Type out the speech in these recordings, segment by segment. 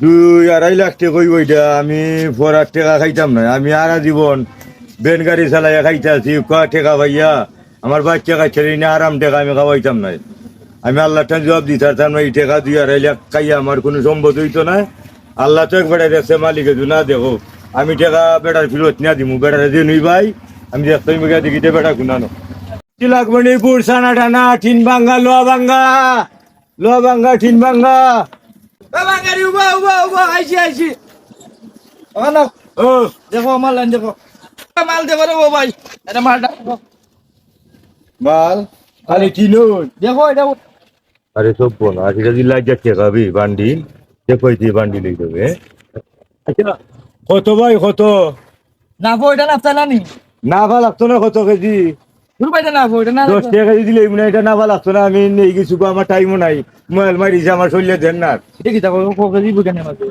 2-2.5 লাখ টাকা কই ওইটা আমি পড়ার টাকা খাইতাম না। আমি আরা জীবন বেন গাড়ি চালাইয়া খাইতে আছি টাকা ভাইয়া আমার বাচ্চা কাচ্চা না আরাম টাকা আমি খাওয়াইতাম না। আমি আল্লাহটা জবাব দিতাম না, এই টাকা 2-2.5 লাখ খাইয়া আমার কোনো সম্ভব হইতো না। আল্লাহ তো একবার দেখছে মালিকে না দেখো আমি টাকা বেটার ফিরত না দিমু, বেটার যে নই ভাই আমি দেখতে দেখিতে বেটা গুনানো লাগমণিপুর সানা টানা ঠিন ভাঙ্গা লোয়া ভাঙ্গা ঠিন ভাঙ্গা বাঙালি উবা উবা উবা আইছি আইছি ওখানে ও দেখো আমার লাইন দেখো মাল দেবো রে ও ভাই এটা মালটা মাল আরে চিনুন দেখো এটা আরে সব বলো আজকে যদি লাইট খাবি বান্ডি দেখো যে বান্ডি লই দেবে। আচ্ছা কত ভাই কত না গো এটা না চালানি না ভাল লাগতো না কত কেজি? শুরু পাইতে না গো এটা না 10 টাকা কেজি দিলে এমনি এটা না ভাল লাগতো না। আমি নেই কিছু আমার টাইমও নাই, মোবাইল মারিছে আমার শরীরে দেন না এটা কি দেখো কোকে দিব কেন মাঝে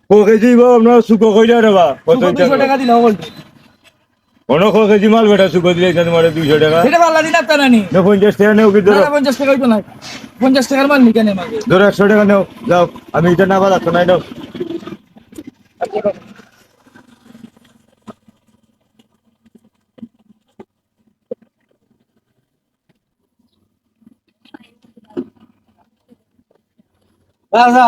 ক কেজি আপনার সুখো কইলা রে বা কত 200 টাকা দিলাও বল অনেক কেজি মাল বেটা সুখো দিলে তোমার 200 টাকা এটা ভালো দিন চালানি না 50 টাকা নেও কি ধরো 50 টাকা হইতো না 50 টাকার মাল নি কেন মাঝে ধরো 100 টাকা নেও যাও। আমি এটা না ভাল লাগতো না নাও। আচ্ছা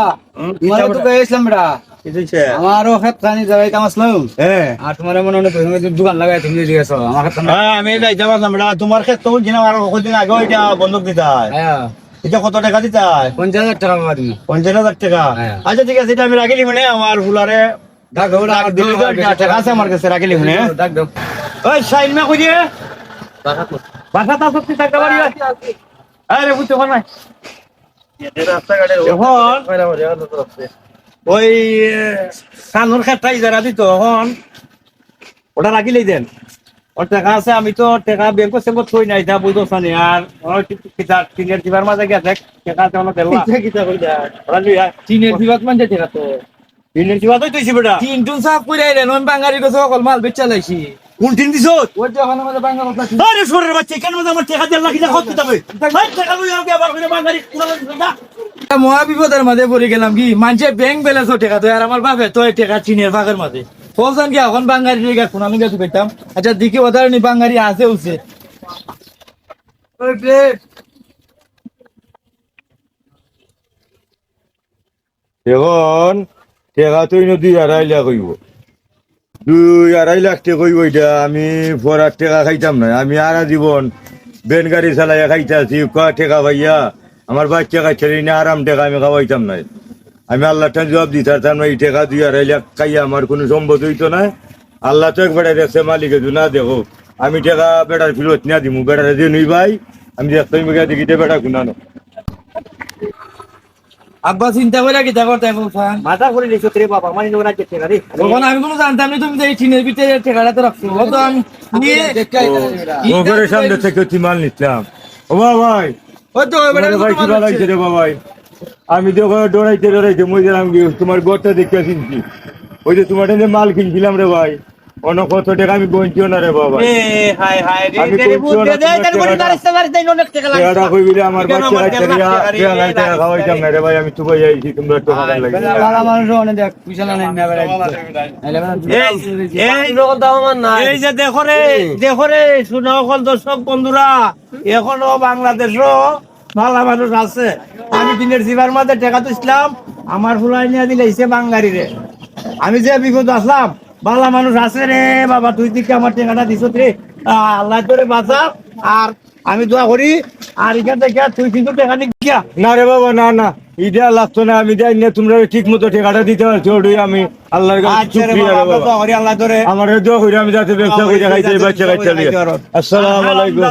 তোমার তো কইছিলাম বেটা কি দিছে? আমারও ক্ষেত খানি যাই কাম আসলাম হ্যাঁ আর তোমার মনে হয় তুমি দোকান লাগাই তুমি দিয়ে গেছো আমার ক্ষেত না হ্যাঁ আমি যাইতে পারলাম না। তোমার ক্ষেত্রে তো জিনা আর কতদিন আগে এটা বন্ধক দিতে হয়। হ্যাঁ এটা কত টাকা দিতে হয়? 50,000 টাকা পাবা তুমি 50,000 টাকা। হ্যাঁ। আচ্ছা ঠিক আছে এটা আমি রাখিলি মানে আমার ফুলারে ডাক দাও ডাক দিলে তো টাকা আছে আমার কাছে রাখিলি মানে। ডাক দাও ওই সাইন মা কইয়ে বাসা তা সত্যি টাকা বাড়ি আরে বুঝতে পার নাই এখন ওই কানুর ক্ষেত্রে যারা দিত এখন ওটা রাখিলেই দেন। ওর টাকা আছে আমি তো টাকা ব্যাংক সেঙ্ক থই নাই তা বুঝতো সানি আর তিনের দিবার মাঝে গেছে টাকা আছে অনেক দেলা ওরা লই আয় চীনের বিবাদ মান যেতে তো তিনের দিবা তো তুইছি বেটা তিন টুন সাফ কইরা আইলেন ওই বাঙালি তো সকল মাল বেচা লাইছি কোন তিন দিছ? ওই যে ওখানে আমাদের বাঙালি কথা আরে সরের বাচ্চা কেন আমার টাকা দেড় লাখ টাকা খরচ দিতে ভাই টাকা লই আগে আবার করে বাঙালি পুরা মহা বিপদের মাঝে পড়ে গেলাম কি মানুষে ব্যাংক ব্যালেন্স টাকা তো আর আমার বাপে তো টাকা চীনের ফাঁকের মাঝে ফলসান কি এখন বাঙালি রেখা কোন আমি গেছি পেতাম আচ্ছা দিকে ওদারনি বাঙালি আছে উঠছে এখন টাকা তুই 2-2.5 লাখ হইব। 2-2.5 লাখ টাকা হইব এটা আমি পড়ার টাকা খাইতাম না। আমি আরা জীবন বেন গাড়ি চালাইয়া খাইতে আছি টাকা ভাইয়া আমার বাচ্চা কাচ্চা না আরাম টাকা আমি খাওয়াইতাম না। আমি আল্লাহটা জবাব দিতাম না, এই টাকা 2-2.5 লাখ খাইয়া আমার কোনো সম্ভব হইতো না। আল্লাহ তো একবার দেখছে মালিকে না দেখো আমি টাকা বেটার ফিরত না দিমু, বেটার যে নই ভাই আমি দেখতে দেখিতে বেটা গুনানো আব্বা চিন্তা করে কি দেখো তাই বলছান মাথা করে নিছো রে বাবা মানে নোরা কে টাকা রে তখন আমি কোনো জানতাম না তুমি যে এই চীনের ভিতরে টাকাটা তো রাখছো ও তো আমি নিয়ে ওপরে সামনে থেকে তুই মাল নিতাম। ও ভাই ওই তো এবারে ভাই কি ভালো হইছে রে ভাই আমি তো ডরাইতে মই জানাম কি তোমার গোটা দেখে কিনছি ওই যে তোমার এনে মাল কিনছিলাম রে ভাই অন্য কত টাকা আমি গঞ্চিও না রে বাবা হাই হাই আমি টাকা কইবিলে আমার বাচ্চা টাকা খাওয়াইতাম না রে ভাই আমি তো ভাই আইছি তোমরা একটু ভালো লাগে ভালো মানুষ অনেক দেখ পয়সা না নেই না বেড়াই এই যে দেখো রে শুনো সকল দর্শক বন্ধুরা এখনো বাংলাদেশও ভালো মানুষ আছে। আমি দিনের জীবার মাঝে টাকা তো ইসলাম আমার ফুলাই নিয়ে দিলে এসে বাঙালি রে আমি যে বিপদ আসলাম ভালো মানুষ আছে রে বাবা তুই দিকে আমার টাকাটা দিছ রে আল্লাহ তোরে বাঁচা আর আমি দোয়া করি আর এখান থেকে তুই কিন্তু টাকা নিয়ে না রে বাবা না না এটা লাগতো না আমি যাই না তোমরা ঠিক মতো টাকাটা দিতে পারছো ওটাই আমি আল্লাহর কাছে শুকরিয়া রে বাবা আল্লাহ তোরে আমার দোয়া করি আমি যাতে ব্যবসা করে খাইতে বাচ্চা কাচ্চা নিয়ে আসসালামু আলাইকুম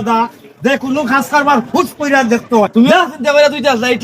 যে কোনো খাস কারবার হুট কইরা দেখতো তুমি চিন্তা করে তুই যাই